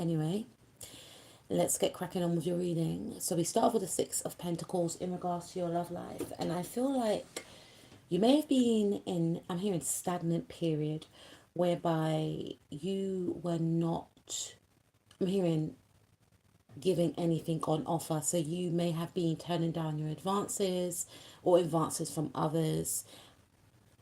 anyway, let's get cracking on with your reading. So we start off with the Six of Pentacles in regards to your love life. And I feel like you may have been in, I'm hearing stagnant period, whereby you were not, I'm hearing giving anything on offer. So you may have been turning down your advances or advances from others.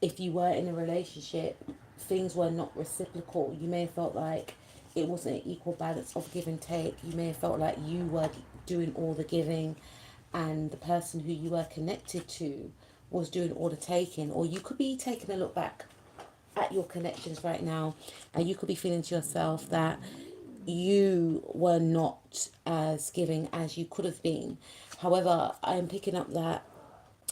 If you were in a relationship, things were not reciprocal. You may have felt like it wasn't an equal balance of give and take. You may have felt like you were doing all the giving and the person who you were connected to was doing all the taking. Or you could be taking a look back at your connections right now, and you could be feeling to yourself that you were not as giving as you could have been. However, I'm picking up that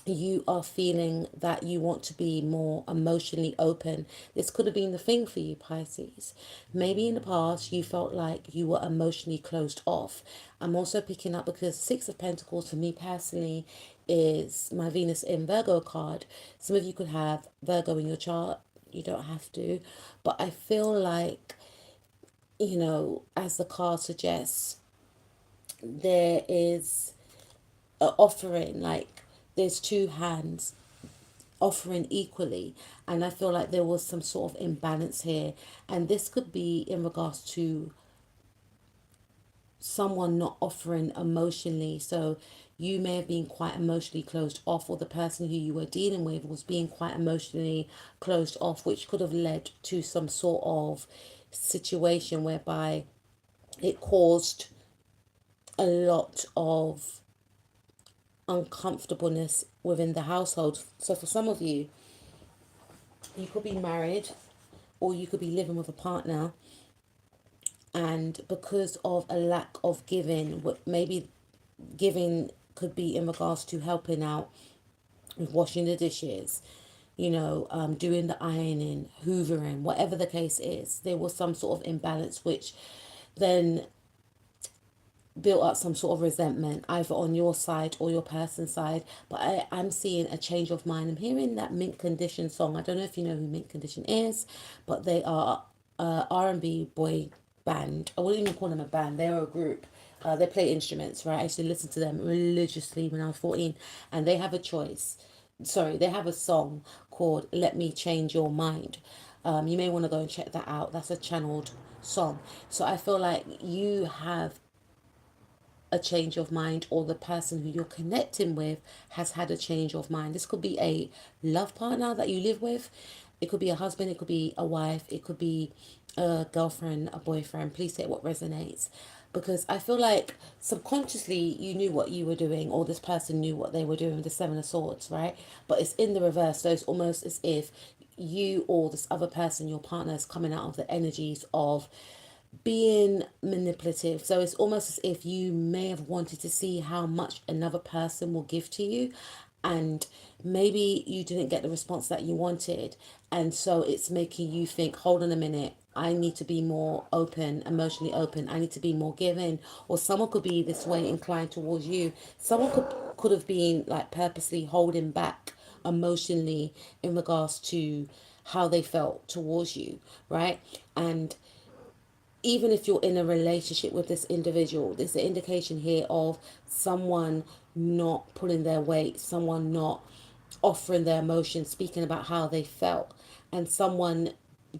you are feeling that you want to be more emotionally open. This could have been the thing for you, Pisces. Maybe in the past you felt like you were emotionally closed off. I'm also picking up because Six of Pentacles for me personally is my Venus in Virgo card. Some of you could have Virgo in your chart. You don't have to. But I feel like, as the card suggests, there is an offering, like there's two hands offering equally, and I feel like there was some sort of imbalance here, and this could be in regards to someone not offering emotionally. So you may have been quite emotionally closed off, or the person who you were dealing with was being quite emotionally closed off, which could have led to some sort of situation whereby it caused a lot of uncomfortableness within the household. So for some of you, you could be married or you could be living with a partner, and because of a lack of giving, maybe giving could be in regards to helping out with washing the dishes, doing the ironing, hoovering, whatever the case is, there was some sort of imbalance which then built up some sort of resentment either on your side or your person's side. But I'm seeing a change of mind. I'm hearing that Mint Condition song. I don't know if you know who Mint Condition is, but they are a R&B boy band. I wouldn't even call them a band, they're a group. They play instruments, right? I used to listen to them religiously when I was 14, and they have a choice. Sorry, they have a song called Let Me Change Your Mind. You may want to go and check that out. That's a channeled song. So I feel like you have a change of mind, or the person who you're connecting with has had a change of mind. This could be a love partner that you live with. It could be a husband, it could be a wife, it could be a girlfriend, a boyfriend. Please say what resonates, because I feel like subconsciously you knew what you were doing, or this person knew what they were doing with the Seven of Swords, right? But it's in the reverse. So it's almost as if you or this other person, your partner, is coming out of the energies of being manipulative. So it's almost as if you may have wanted to see how much another person will give to you, and maybe you didn't get the response that you wanted, and so it's making you think, hold on a minute, I need to be more open, emotionally open, I need to be more giving. Or someone could be this way inclined towards you. Someone could have been like purposely holding back emotionally in regards to how they felt towards you, right? And even if you're in a relationship with this individual, there's an indication here of someone not pulling their weight, someone not offering their emotions, speaking about how they felt, and someone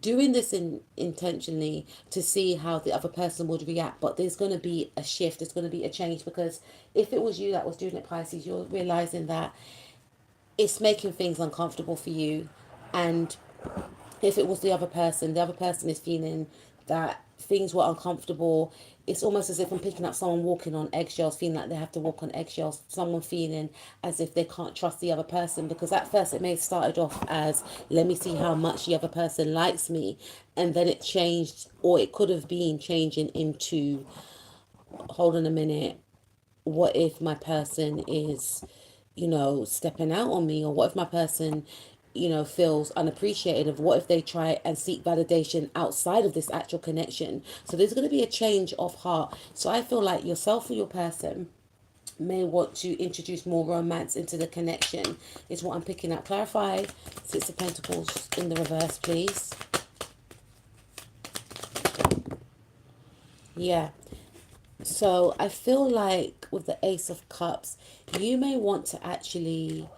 doing this intentionally to see how the other person would react. But there's going to be a shift, there's going to be a change, because if it was you that was doing it, Pisces, you're realizing that it's making things uncomfortable for you. And if it was the other person is feeling that things were uncomfortable. It's almost as if I'm picking up someone walking on eggshells, feeling like they have to walk on eggshells. Someone feeling as if they can't trust the other person, because at first it may have started off as, let me see how much the other person likes me, and then it changed, or it could have been changing into, hold on a minute, what if my person is, stepping out on me? Or what if my person, feels unappreciated? Of what if they try and seek validation outside of this actual connection? So there's going to be a change of heart. So I feel like yourself or your person may want to introduce more romance into the connection, is what I'm picking up. Clarify Six of Pentacles in the reverse, please. Yeah. So I feel like with the Ace of Cups, you may want to actually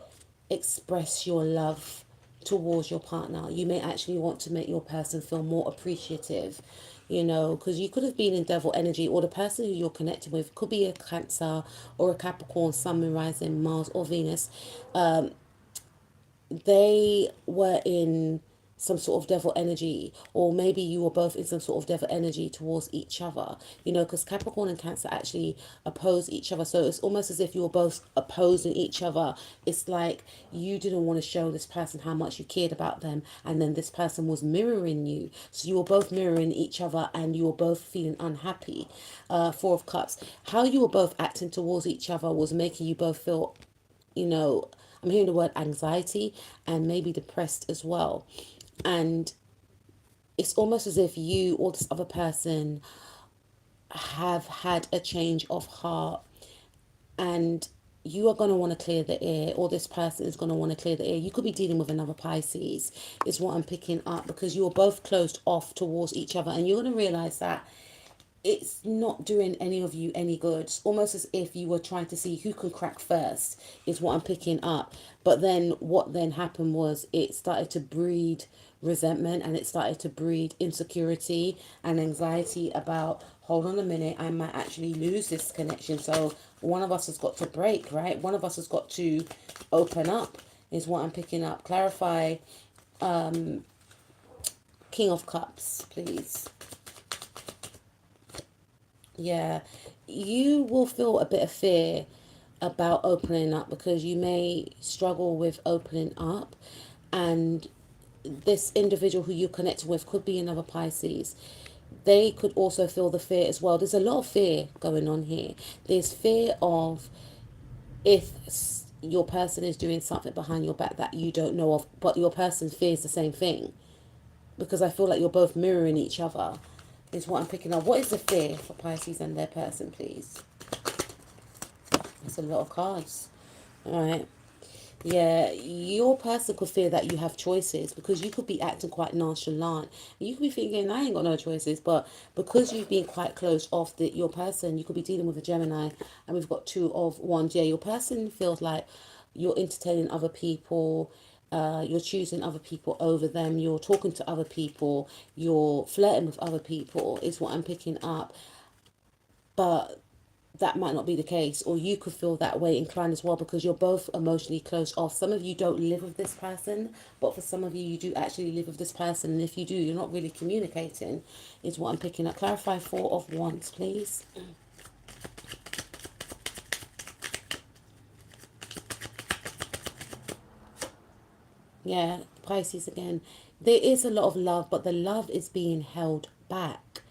express your love towards your partner. You may actually want to make your person feel more appreciative, you know, because you could have been in devil energy, or the person who you're connected with could be a Cancer or a Capricorn, Sun, Moon, Rising, Mars, or Venus. They were in some sort of devil energy, or maybe you were both in some sort of devil energy towards each other, you know, because Capricorn and Cancer actually oppose each other. So it's almost as if you were both opposing each other. It's like you didn't want to show this person how much you cared about them, and then this person was mirroring you, so you were both mirroring each other and you were both feeling unhappy. Four of Cups, how you were both acting towards each other was making you both feel, you know, I'm hearing the word anxiety and maybe depressed as well. And it's almost as if you or this other person have had a change of heart, and you are going to want to clear the air, or this person is going to want to clear the air. You could be dealing with another Pisces, is what I'm picking up, because you're both closed off towards each other, and you're going to realize that it's not doing any of you any good. It's almost as if you were trying to see who can crack first, is what I'm picking up. But then what then happened was it started to breed resentment, and it started to breed insecurity and anxiety about, hold on a minute, I might actually lose this connection. So one of us has got to break, right? One of us has got to open up, is what I'm picking up. Clarify King of Cups, please. Yeah, you will feel a bit of fear about opening up, because you may struggle with opening up, and this individual who you're connected with could be another Pisces. They could also feel the fear as well. There's a lot of fear going on here. There's fear of, if your person is doing something behind your back that you don't know of, but your person fears the same thing, because I feel like you're both mirroring each other, is what I'm picking up. What is the fear for Pisces and their person, please? That's a lot of cards. All right. Yeah, your person could fear that you have choices, because you could be acting quite nonchalant. You could be thinking, I ain't got no choices. But because you've been quite close off, your person, you could be dealing with a Gemini, and we've got Two of Wands. Yeah, your person feels like you're entertaining other people. You're choosing other people over them. You're talking to other people. You're flirting with other people, is what I'm picking up. But that might not be the case, or you could feel that way inclined as well, because you're both emotionally closed off. Some of you don't live with this person, but for some of you, you do actually live with this person, and if you do, you're not really communicating, is what I'm picking up. Clarify Four of Wands, please. Yeah, Pisces again. There is a lot of love, but the love is being held back,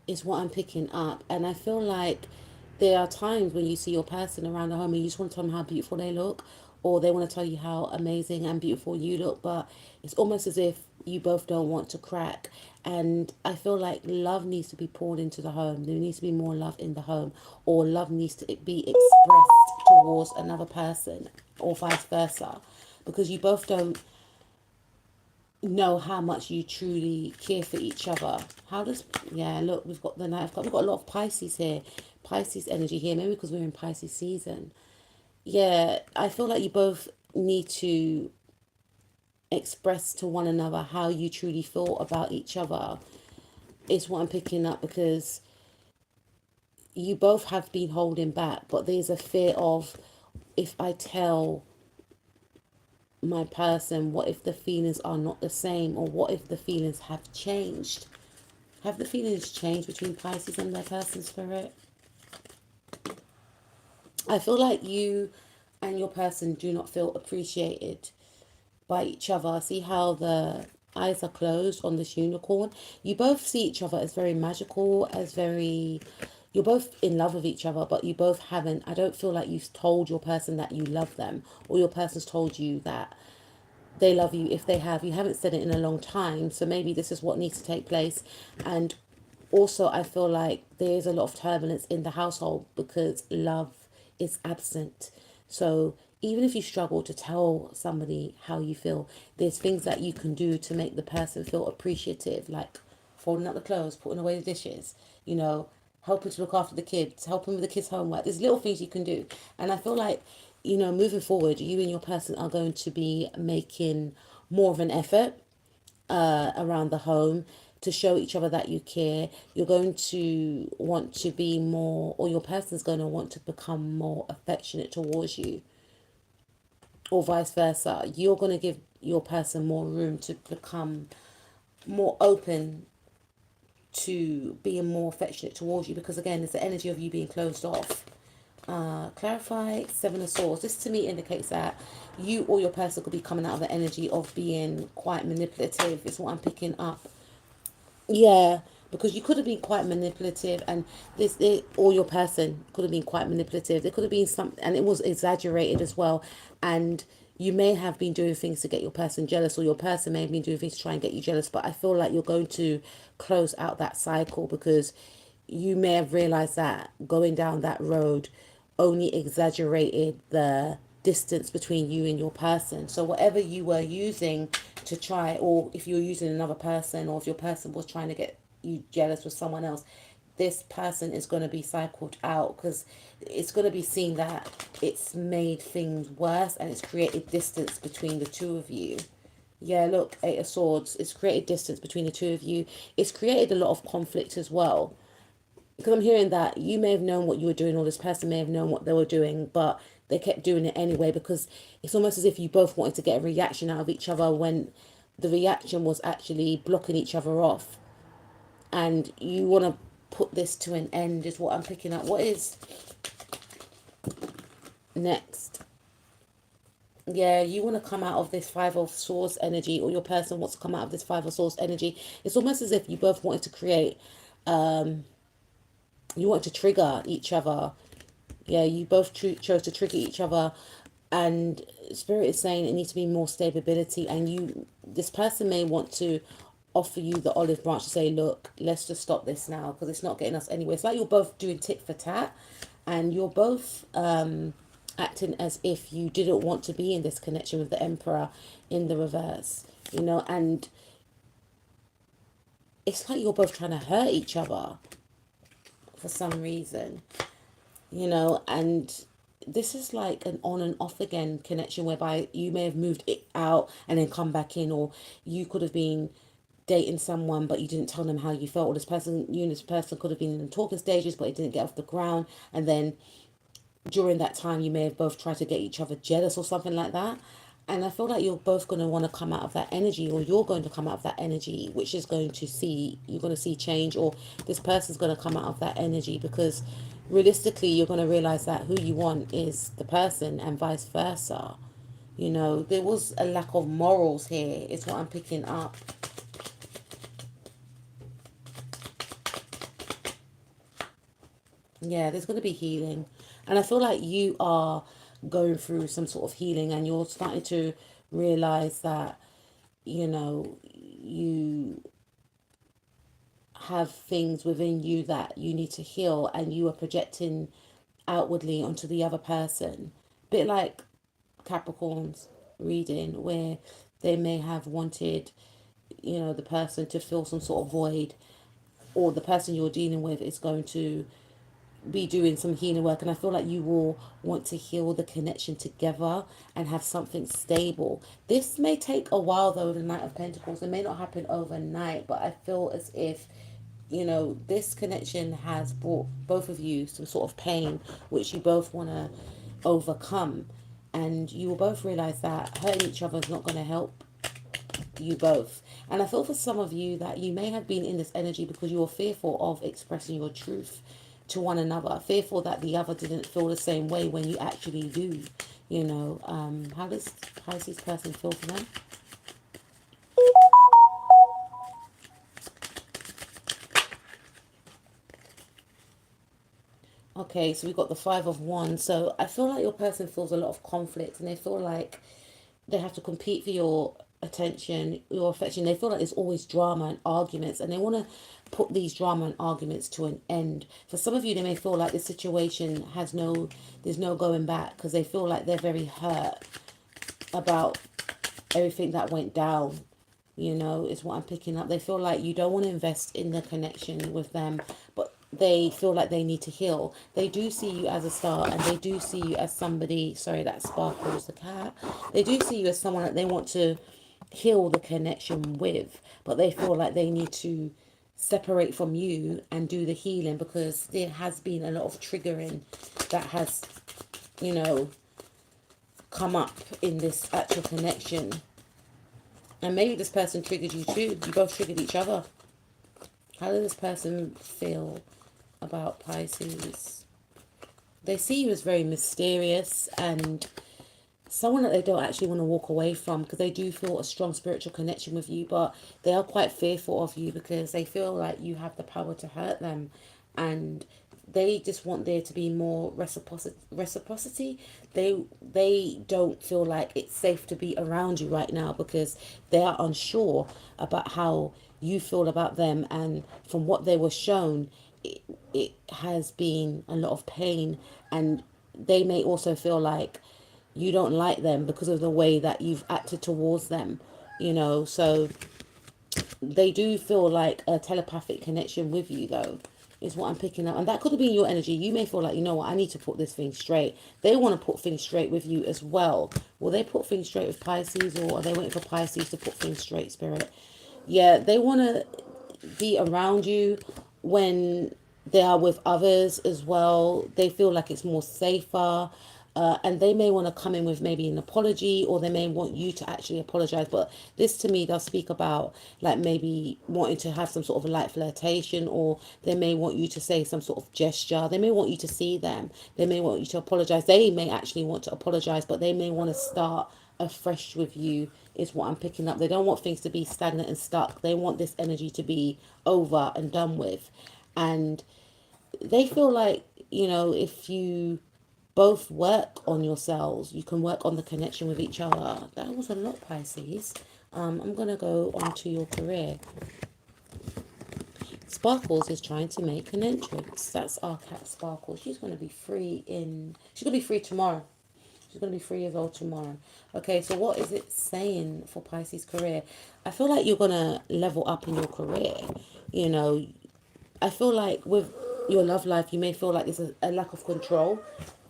is what I'm picking up. And I feel like there are times when you see your person around the home and you just want to tell them how beautiful they look, or they want to tell you how amazing and beautiful you look, but it's almost as if you both don't want to crack. And I feel like love needs to be poured into the home. There needs to be more love in the home, or love needs to be expressed towards another person, or vice versa, because you both don't know how much you truly care for each other. How does, yeah, look, we've got the Knight of Cups. We've got a lot of Pisces here, Pisces energy here, maybe because we're in Pisces season. Yeah, I feel like you both need to express to one another how you truly feel about each other, is what I'm picking up, because you both have been holding back, but there's a fear of, if I tell my person, what if the feelings are not the same, or what if the feelings have changed? Have the feelings changed between Pisces and their person, Spirit? I feel like you and your person do not feel appreciated by each other. See how the eyes are closed on this unicorn? You both see each other as very magical, as very... You're both in love with each other, but you both haven't... I don't feel like you've told your person that you love them, or your person's told you that they love you. If they have, you haven't said it in a long time, so maybe this is what needs to take place. And also, I feel like there's a lot of turbulence in the household because love is absent. So even if you struggle to tell somebody how you feel, there's things that you can do to make the person feel appreciative, like folding up the clothes, putting away the dishes, you know, helping to look after the kids, helping with the kids' homework. There's little things you can do. And I feel like, moving forward, you and your person are going to be making more of an effort around the home to show each other that you care. You're going to want to be more, or your person's going to want to become more affectionate towards you, or vice versa. You're going to give your person more room to become more open to being more affectionate towards you, because again, it's the energy of you being closed off. Clarify, Seven of Swords. This to me indicates that you or your person could be coming out of the energy of being quite manipulative. It's what I'm picking up. Yeah, because you could have been quite manipulative, and or your person could have been quite manipulative. There could have been some, and it was exaggerated as well. And you may have been doing things to get your person jealous, or your person may have been doing things to try and get you jealous. But I feel like you're going to close out that cycle, because you may have realized that going down that road only exaggerated the distance between you and your person. So whatever you were using to try, or if you're using another person, or if your person was trying to get you jealous with someone else, this person is going to be cycled out, because it's going to be seen that it's made things worse and it's created distance between the two of you. Yeah, look, Eight of Swords. It's created distance between the two of you. It's created a lot of conflict as well, because I'm hearing that you may have known what you were doing, or this person may have known what they were doing, but they kept doing it anyway, because it's almost as if you both wanted to get a reaction out of each other, when the reaction was actually blocking each other off. And you want to put this to an end, is what I'm picking up. What is next? Yeah, you want to come out of this Five of Swords energy, or your person wants to come out of this Five of Swords energy. It's almost as if you both wanted to create, you want to trigger each other. Yeah, you both chose to trigger each other, and Spirit is saying it needs to be more stability. And this person may want to offer you the olive branch to say, look, let's just stop this now, because it's not getting us anywhere. It's like you're both doing tit for tat, and you're both acting as if you didn't want to be in this connection with the Emperor in the reverse, and it's like you're both trying to hurt each other for some reason, and this is like an on and off again connection, whereby you may have moved it out and then come back in, or you could have been dating someone but you didn't tell them how you felt, or you and this person could have been in the talking stages but it didn't get off the ground, and then during that time you may have both tried to get each other jealous or something like that. And I feel like you're both going to want to come out of that energy, or you're going to come out of that energy, which is you're going to see change, or this person's going to come out of that energy, because realistically you're going to realize that who you want is the person, and vice versa. There was a lack of morals here, is what I'm picking up. Yeah, there's going to be healing. And I feel like you are going through some sort of healing, and you're starting to realize that, you have things within you that you need to heal, and you are projecting outwardly onto the other person. Bit like Capricorn's reading, where they may have wanted, the person to fill some sort of void, or the person you're dealing with is going to be doing some healing work, and I feel like you will want to heal the connection together and have something stable. This may take a while though, the Knight of Pentacles. It may not happen overnight, but I feel as if this connection has brought both of you some sort of pain, which you both want to overcome, and you will both realize that hurting each other is not going to help you both. And I feel for some of you that you may have been in this energy because you were fearful of expressing your truth to one another, fearful that the other didn't feel the same way when you actually do. How does this person feel for them? Okay, so we got the Five of Wands. So I feel like your person feels a lot of conflict, and they feel like they have to compete for your attention, your affection. They feel like there's always drama and arguments, and they want to put these drama and arguments to an end. For some of you, they may feel like the situation there's no going back, because they feel like they're very hurt about everything that went down, is what I'm picking up. They feel like you don't want to invest in the connection with them, but they feel like they need to heal. They do see you as a star, and they do see you as somebody, sorry, that Sparkles the cat. They do see you as someone that they want to heal the connection with, but they feel like they need to separate from you and do the healing because there has been a lot of triggering that has, you know, come up in this actual connection. And maybe this person triggered you too. You both triggered each other. How does this person feel about Pisces? They see you as very mysterious and someone that they don't actually want to walk away from because they do feel a strong spiritual connection with you, but they are quite fearful of you because they feel like you have the power to hurt them, and they just want there to be more reciprocity. They don't feel like it's safe to be around you right now because they are unsure about how you feel about them, and from what they were shown, it has been a lot of pain, and they may also feel like you don't like them because of the way that you've acted towards them, you know. So they do feel like a telepathic connection with you, though, is what I'm picking up. And that could have been your energy. You may feel like, you know what, I need to put this thing straight. They want to put things straight with you as well. Will they put things straight with Pisces, or are they waiting for Pisces to put things straight, Spirit? Yeah, they want to be around you when they are with others as well. They feel like it's more safer. And they may want to come in with maybe an apology, or they may want you to actually apologize. But this to me does speak about like maybe wanting to have some sort of a light flirtation, or they may want you to say some sort of gesture. They may want you to see them. They may want you to apologize. They may actually want to apologize, but they may want to start afresh with you, is what I'm picking up. They don't want things to be stagnant and stuck. They want this energy to be over and done with. And they feel like, you know, if you both work on yourselves, you can work on the connection with each other. That was a lot, Pisces. I'm going to go on to your career. Sparkles is trying to make an entrance. That's our cat Sparkles. She's going to be free she's going to be free tomorrow. She's going to be 3 years old tomorrow. Okay, so what is it saying for Pisces career? I feel like you're going to level up in your career. You know, I feel like with your love life, you may feel like there's a lack of control.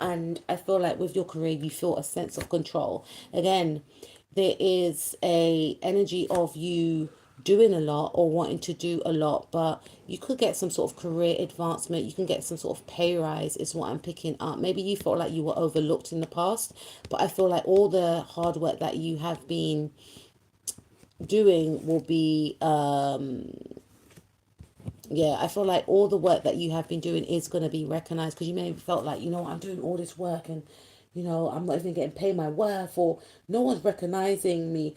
And I feel like with your career, you feel a sense of control. Again, there is a energy of you doing a lot or wanting to do a lot, but you could get some sort of career advancement. You can get some sort of pay rise, is what I'm picking up. Maybe you felt like you were overlooked in the past, but I feel like all the hard work that you have been doing will be yeah, I feel like all the work that you have been doing is going to be recognized, because you may have felt like, you know, I'm doing all this work and, you know, I'm not even getting paid my worth, or no one's recognizing me.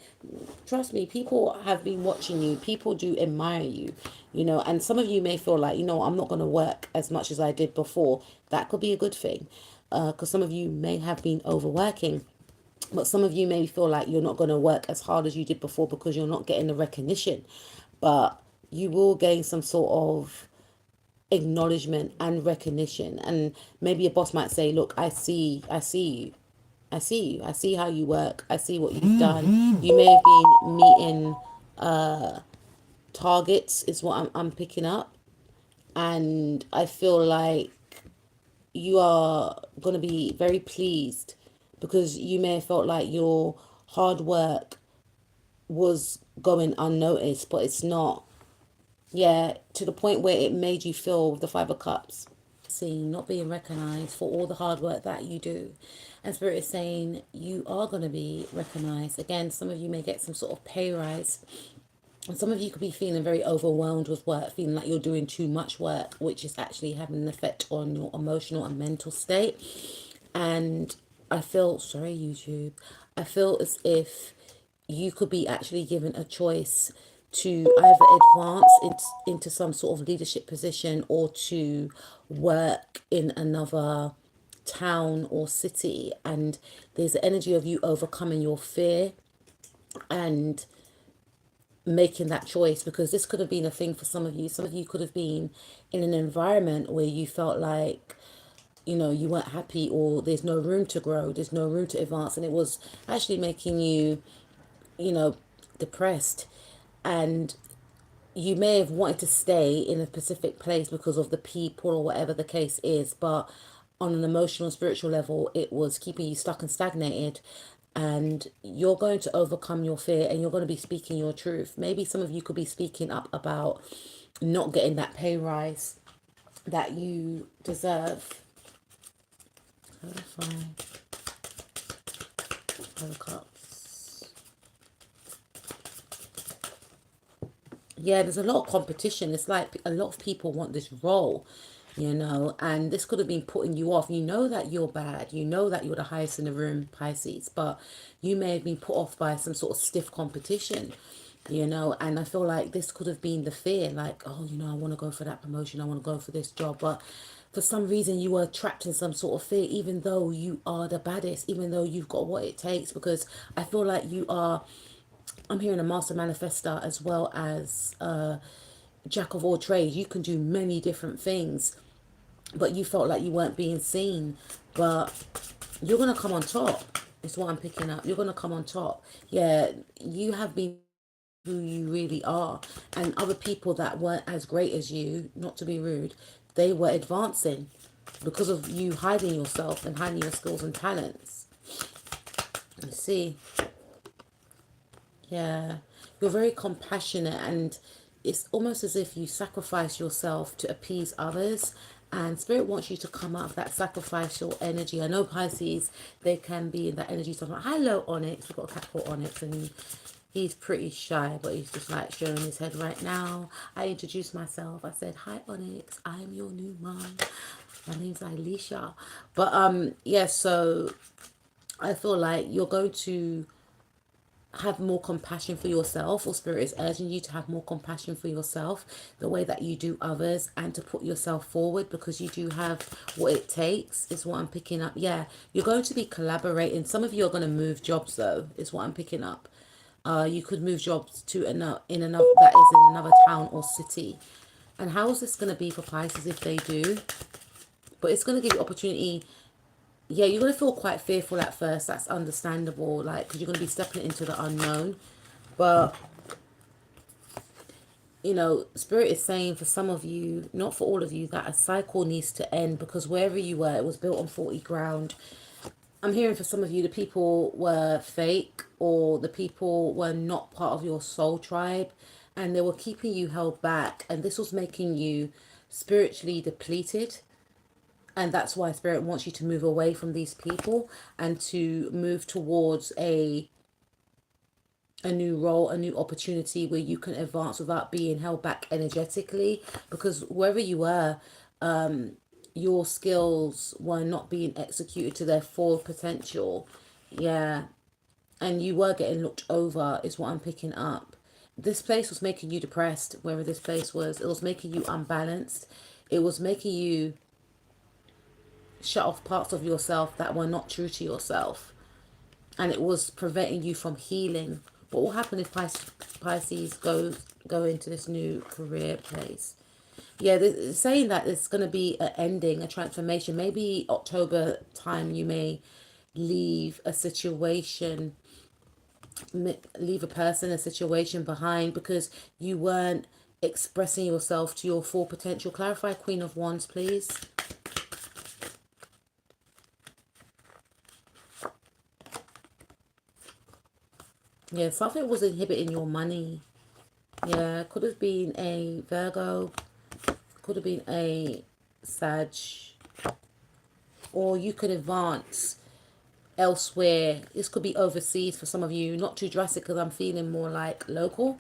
Trust me, people have been watching you. People do admire you, you know, and some of you may feel like, you know, I'm not going to work as much as I did before. That could be a good thing, because some of you may have been overworking. But some of you may feel like you're not going to work as hard as you did before because you're not getting the recognition. But you will gain some sort of acknowledgement and recognition. And maybe your boss might say, look, I see you. I see you. I see how you work. I see what you've done. You may have been meeting targets, is what I'm picking up. And I feel like you are going to be very pleased, because you may have felt like your hard work was going unnoticed, but it's not. Yeah, to the point where it made you feel the 5 of Cups. Seen, not being recognized for all the hard work that you do. And Spirit is saying you are going to be recognized. Again, some of you may get some sort of pay rise. And some of you could be feeling very overwhelmed with work, feeling like you're doing too much work, which is actually having an effect on your emotional and mental state. And I feel, sorry, YouTube, I feel as if you could be actually given a choice to either advance into some sort of leadership position, or to work in another town or city. And there's the energy of you overcoming your fear and making that choice, because this could have been a thing for some of you. Some of you could have been in an environment where you felt like, you know, you weren't happy, or there's no room to grow, there's no room to advance, and it was actually making you, you know, depressed. And you may have wanted to stay in a specific place because of the people or whatever the case is, but on an emotional and spiritual level, it was keeping you stuck and stagnated. And you're going to overcome your fear and you're going to be speaking your truth. Maybe some of you could be speaking up about not getting that pay rise that you deserve. Clarify. Cups. Yeah, there's a lot of competition. It's like a lot of people want this role, you know, and this could have been putting you off. You know that you're bad. You know that you're the highest in the room, Pisces, but you may have been put off by some sort of stiff competition, you know, and I feel like this could have been the fear, like, oh, you know, I want to go for that promotion. I want to go for this job. But for some reason, you were trapped in some sort of fear, even though you are the baddest, even though you've got what it takes, because I feel like you are, I'm hearing a master manifester as well as jack of all trades. You can do many different things, but you felt like you weren't being seen. But you're going to come on top. It's what I'm picking up. You're going to come on top. Yeah, you have been who you really are. And other people that weren't as great as you, not to be rude, they were advancing because of you hiding yourself and hiding your skills and talents. You see? Yeah, you're very compassionate, and it's almost as if you sacrifice yourself to appease others. And Spirit wants you to come out of that sacrificial energy. I know Pisces, they can be in that energy. So I'm like, hello, Onyx. We've got a cat called Onyx, and he's pretty shy, but he's just like showing his head right now. I introduced myself. I said, hi, Onyx. I'm your new mom. My name's Alicia. But yeah, so I feel like you're going to have more compassion for yourself, or Spirit is urging you to have more compassion for yourself, the way that you do others, and to put yourself forward, because you do have what it takes, is what I'm picking up. Yeah, you're going to be collaborating. Some of you are going to move jobs, though, is what I'm picking up. You could move jobs to another, that is in another town or city. And how is this going to be for Pisces if they do? But it's going to give you opportunity. Yeah, you're going to feel quite fearful at first. That's understandable, like, because you're going to be stepping into the unknown. But, you know, Spirit is saying for some of you, not for all of you, that a cycle needs to end, because wherever you were, it was built on faulty ground. I'm hearing for some of you, the people were fake, or the people were not part of your soul tribe, and they were keeping you held back, and this was making you spiritually depleted. And that's why Spirit wants you to move away from these people and to move towards a new role, a new opportunity where you can advance without being held back energetically. Because wherever you were, your skills were not being executed to their full potential. Yeah. And you were getting looked over, is what I'm picking up. This place was making you depressed, wherever this place was. It was making you unbalanced. It was making you shut off parts of yourself that were not true to yourself, and it was preventing you from healing. What will happen if Pisces go into this new career place? Yeah, they're saying that it's going to be an ending, a transformation. Maybe October time you may leave a situation, leave a person, a situation behind, because you weren't expressing yourself to your full potential. Clarify Queen of Wands, please. Yeah, something was inhibiting your money. Yeah, could have been a Virgo, could have been a Sag, or you could advance elsewhere. This could be overseas for some of you. Not too drastic, because I'm feeling more like local.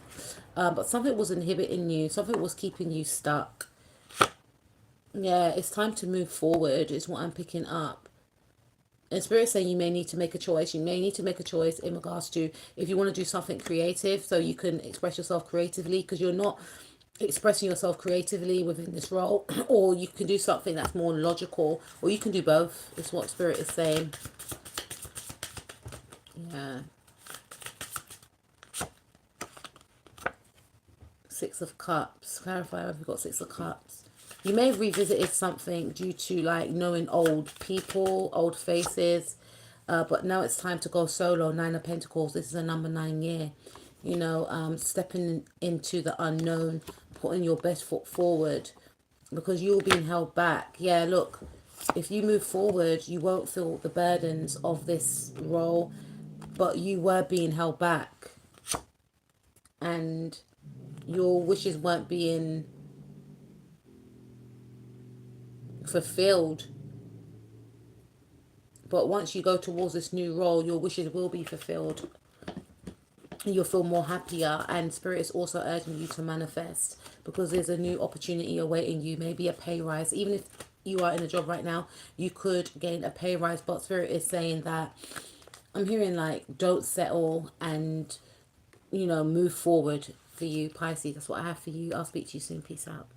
But something was inhibiting you. Something was keeping you stuck. Yeah, it's time to move forward is what I'm picking up. And Spirit saying you may need to make a choice. You may need to make a choice in regards to if you want to do something creative so you can express yourself creatively, because you're not expressing yourself creatively within this role, or you can do something that's more logical, or you can do both, is what Spirit is saying. Yeah. Six of Cups. Clarify if you've got Six of Cups. You may have revisited something due to like knowing old people, old faces, but now it's time to go solo. Nine of Pentacles. This is a number 9 year. you know, stepping into the unknown, putting your best foot forward, because you're being held back. Yeah, look, if you move forward, you won't feel the burdens of this role, but you were being held back, and your wishes weren't being fulfilled. But once you go towards this new role, your wishes will be fulfilled. You'll feel more happier, and spirit is also urging you to manifest, because there's a new opportunity awaiting you, maybe a pay rise. Even if you are in a job right now, you could gain a pay rise, but spirit is saying that, I'm hearing like, don't settle, and, you know, move forward for you, Pisces. That's what I have for you. I'll speak to you soon. Peace out.